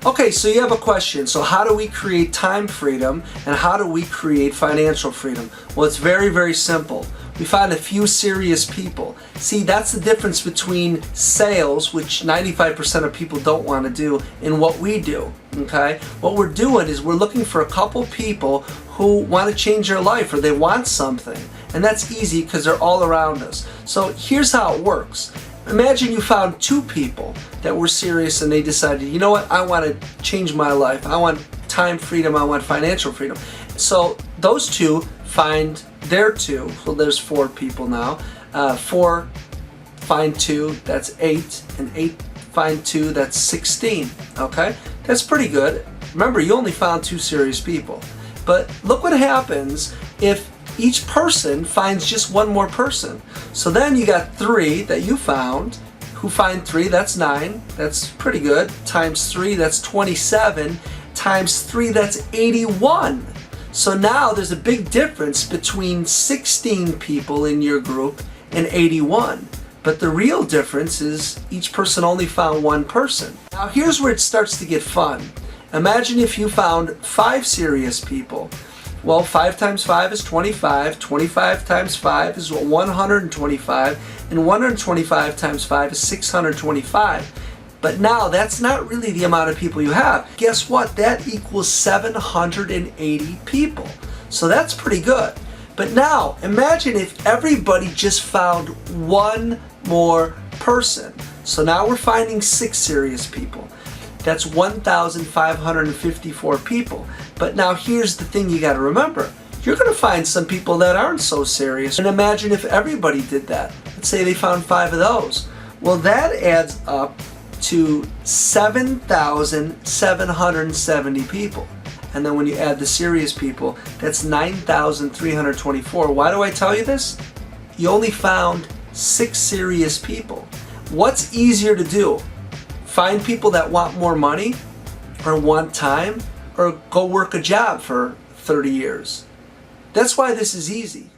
Okay, so you have a question. So how do we create time freedom and how do we create financial freedom? Well, it's very, very simple. We find a few serious people. See, that's the difference between sales, which 95% of people don't want to do, and what we do, okay? What we're doing is we're looking for a couple people who want to change their life or they want something. And that's easy because they're all around us. So here's how it works. Imagine you found two people that were serious and they decided, you know what, I want to change my life. I want time freedom, I want financial freedom. So those two find their two, so there's 4 people now. 4 find 2, that's 8, and 8 find 2, that's 16, okay? That's pretty good. Remember, you only found 2 serious people. But look what happens if each person finds just one more person. So then you got 3 that you found, who find 3, that's 9, that's pretty good, times 3, that's 27, times 3, that's 81. So now there's a big difference between 16 people in your group and 81. But the real difference is each person only found one person. Now here's where it starts to get fun. Imagine if you found 5 serious people. Well, 5 times 5 is 25, 25 times 5 is 125, and 125 times 5 is 625. But now that's not really the amount of people you have. Guess what? That equals 780 people. So that's pretty good. But now imagine if everybody just found one more person. So now we're finding 6 serious people. That's 1,554 people. But now here's the thing you got to remember. You're going to find some people that aren't so serious. And imagine if everybody did that. Let's say they found 5 of those. Well, that adds up to 7,770 people. And then when you add the serious people, that's 9,324. Why do I tell you this? You only found 6 serious people. What's easier to do? Find people that want more money or want time or go work a job for 30 years. That's why this is easy.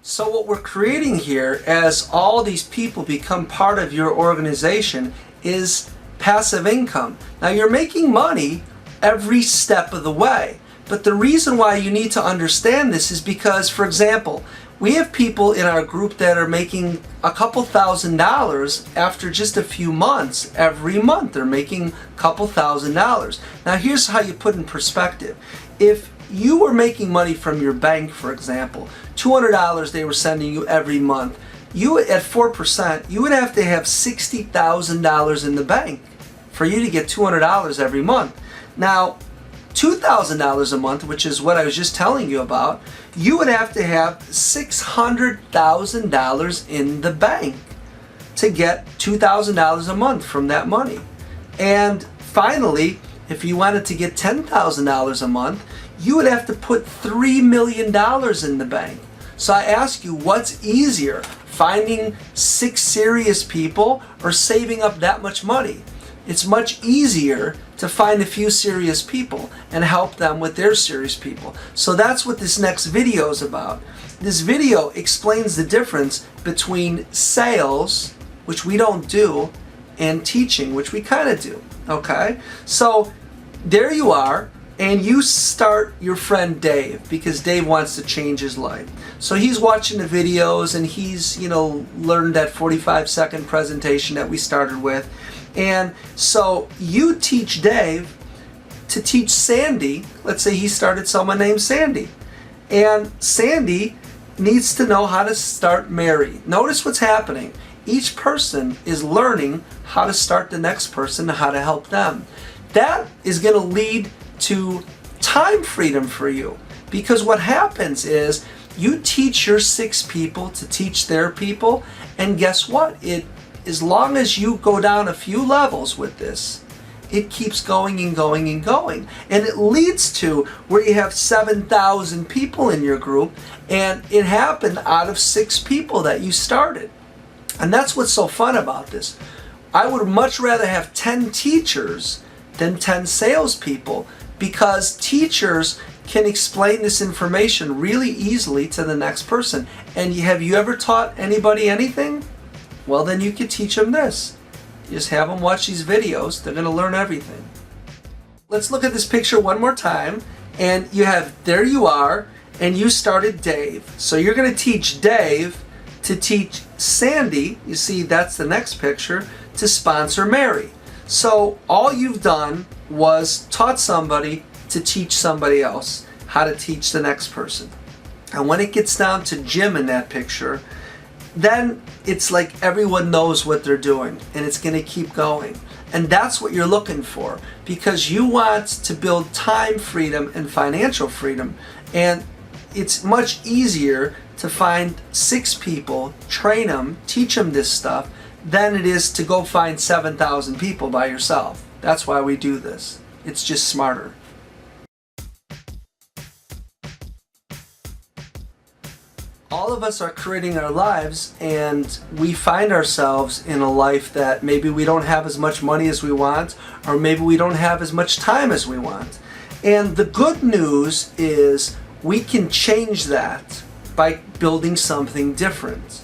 So what we're creating here as all these people become part of your organization is passive income. Now you're making money every step of the way. But the reason why you need to understand this is because, for example, we have people in our group that are making a couple $1,000s after just a few months. Every month they're making a couple $1,000s. Now here's how you put in perspective. If you were making money from your bank, for example, $200 they were sending you every month, you at 4%, you would have to have $60,000 in the bank for you to get $200 every month. Now, $2,000 a month, which is what I was just telling you about, you would have to have $600,000 in the bank to get $2,000 a month from that money. And finally, if you wanted to get $10,000 a month, you would have to put $3 million in the bank. So I ask you, what's easier, finding 6 serious people or saving up that much money? It's much easier to find a few serious people and help them with their serious people. So that's what this next video is about. This video explains the difference between sales, which we don't do, and teaching, which we kind of do. Okay? So there you are, and you start your friend Dave because Dave wants to change his life. So he's watching the videos and he's, learned that 45-second presentation that we started with. And so you teach Dave to teach Sandy. Let's say he started someone named Sandy. And Sandy needs to know how to start Mary. Notice what's happening. Each person is learning how to start the next person and how to help them. That is going to lead to time freedom for you. Because what happens is you teach your 6 people to teach their people. And guess what? As long as you go down a few levels with this, it keeps going and going and going. And it leads to where you have 7,000 people in your group, and it happened out of 6 people that you started. And that's what's so fun about this. I would much rather have 10 teachers than 10 salespeople, because teachers can explain this information really easily to the next person. And have you ever taught anybody anything? Well, then you could teach them this. You just have them watch these videos. They're going to learn everything. Let's look at this picture one more time. And there you are, and you started Dave. So you're going to teach Dave to teach Sandy, you see that's the next picture, to sponsor Mary. So all you've done was taught somebody to teach somebody else how to teach the next person. And when it gets down to Jim in that picture, then it's like everyone knows what they're doing, and it's going to keep going. And that's what you're looking for, because you want to build time freedom and financial freedom. And it's much easier to find 6 people, train them, teach them this stuff, than it is to go find 7,000 people by yourself. That's why we do this. It's just smarter. All of us are creating our lives, and we find ourselves in a life that maybe we don't have as much money as we want, or maybe we don't have as much time as we want. And the good news is we can change that by building something different.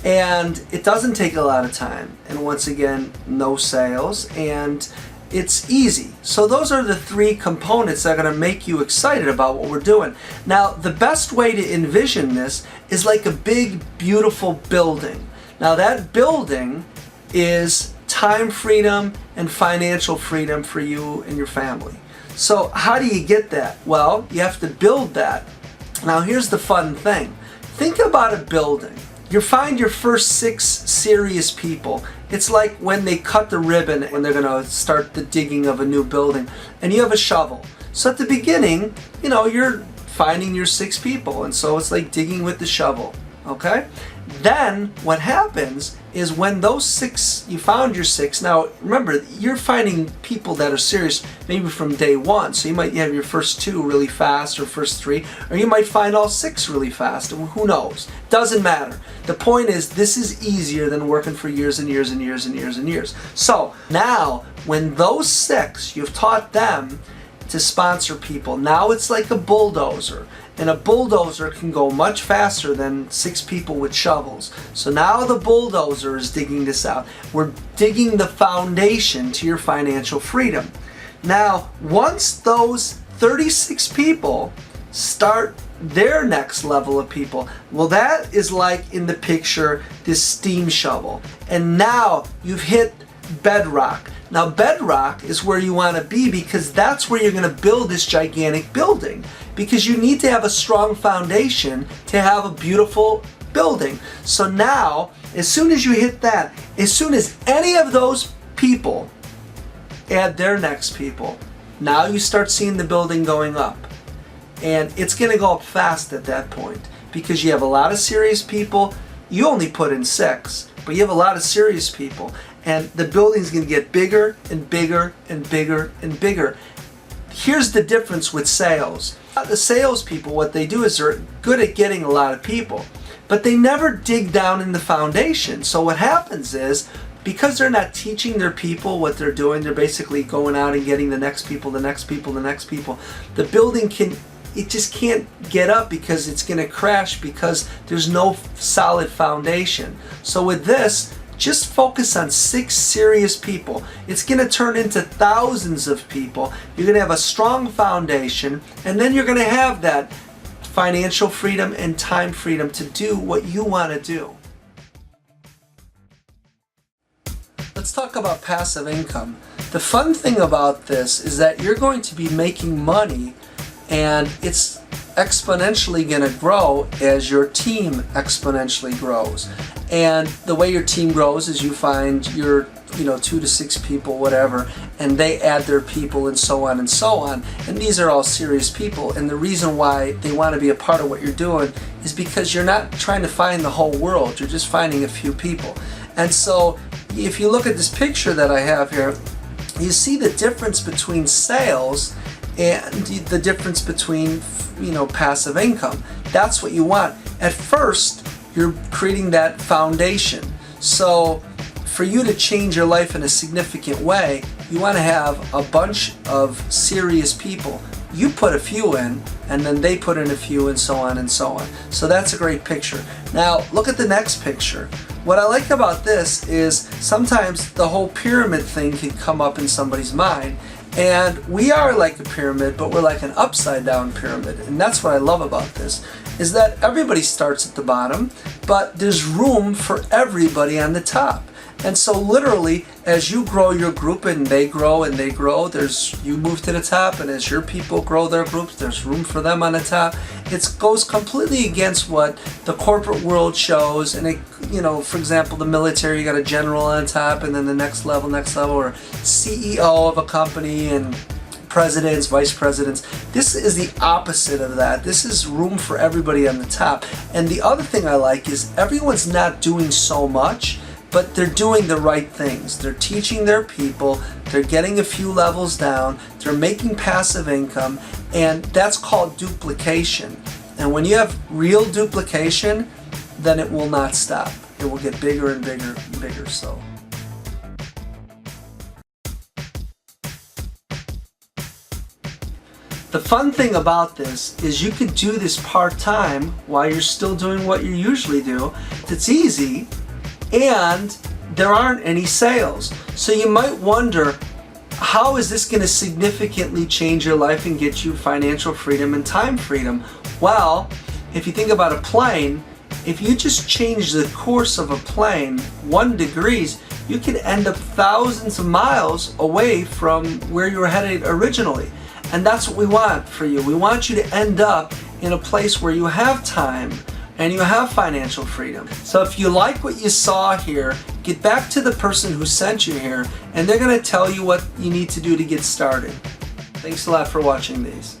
And it doesn't take a lot of time. And once again, no sales, and it's easy. So those are the 3 components that are going to make you excited about what we're doing. Now, the best way to envision this is like a big, beautiful building. Now, that building is time freedom and financial freedom for you and your family. So how do you get that? Well, you have to build that. Now, here's the fun thing. Think about a building. You find your first 6 serious people. It's like when they cut the ribbon when they're going to start the digging of a new building, and you have a shovel. So at the beginning, you're finding your 6 people, and so it's like digging with the shovel, okay? Then what happens is when those 6, you found your 6, now remember, you're finding people that are serious maybe from day 1, so you might have your first 2 really fast, or first 3, or you might find all 6 really fast, who knows? Doesn't matter. The point is, this is easier than working for years and years and years and years and years. So now, when those 6, you've taught them to sponsor people, now it's like a bulldozer. And a bulldozer can go much faster than 6 people with shovels. So now the bulldozer is digging this out. We're digging the foundation to your financial freedom. Now, once those 36 people start their next level of people, well, that is like in the picture, this steam shovel. And now you've hit bedrock. Now, bedrock is where you want to be, because that's where you're going to build this gigantic building. Because you need to have a strong foundation to have a beautiful building. So now, as soon as you hit that, as soon as any of those people add their next people, now you start seeing the building going up. And it's going to go up fast at that point, because you have a lot of serious people. You only put in 6, but you have a lot of serious people. And the building's going to get bigger and bigger and bigger and bigger. Here's the difference with sales. The salespeople, what they do is they're good at getting a lot of people, but they never dig down in the foundation. So what happens is, because they're not teaching their people what they're doing, they're basically going out and getting the next people, the next people, the next people. The building it just can't get up, because it's going to crash, because there's no solid foundation. So with this, just focus on 6 serious people. It's going to turn into thousands of people. You're going to have a strong foundation, and then you're going to have that financial freedom and time freedom to do what you want to do. Let's talk about passive income. The fun thing about this is that you're going to be making money, and it's exponentially going to grow as your team exponentially grows. And the way your team grows is you find your 2 to 6 people, whatever, and they add their people, and so on and so on. And these are all serious people, and the reason why they want to be a part of what you're doing is because you're not trying to find the whole world, you're just finding a few people. And so if you look at this picture that I have here, you see the difference between sales and the difference between passive income. That's what you want. At first, you're creating that foundation. So for you to change your life in a significant way, you want to have a bunch of serious people you put a few in, and then they put in a few, and so on and so on. So that's a great picture. Now look at the next picture. What I like about this is sometimes the whole pyramid thing can come up in somebody's mind, and we are like a pyramid, but we're like an upside down pyramid. And that's what I love about this, is that everybody starts at the bottom, but there's room for everybody on the top. And so literally, as you grow your group and they grow, you move to the top, and as your people grow their groups, there's room for them on the top. It goes completely against what the corporate world shows. And it, for example, the military, you got a general on top, and then the next level, or CEO of a company, and presidents, vice presidents. This is the opposite of that. This is room for everybody on the top. And the other thing I like is everyone's not doing so much, but they're doing the right things. They're teaching their people, they're getting a few levels down, they're making passive income, and that's called duplication. And when you have real duplication, then it will not stop. It will get bigger and bigger and bigger. So. The fun thing about this is you can do this part-time while you're still doing what you usually do. It's easy, and there aren't any sales. So you might wonder, how is this going to significantly change your life and get you financial freedom and time freedom? Well, if you think about a plane, if you just change the course of a plane 1 degree, you could end up thousands of miles away from where you were headed originally. And that's what we want for you. We want you to end up in a place where you have time and you have financial freedom. So if you like what you saw here, get back to the person who sent you here, and they're going to tell you what you need to do to get started. Thanks a lot for watching these.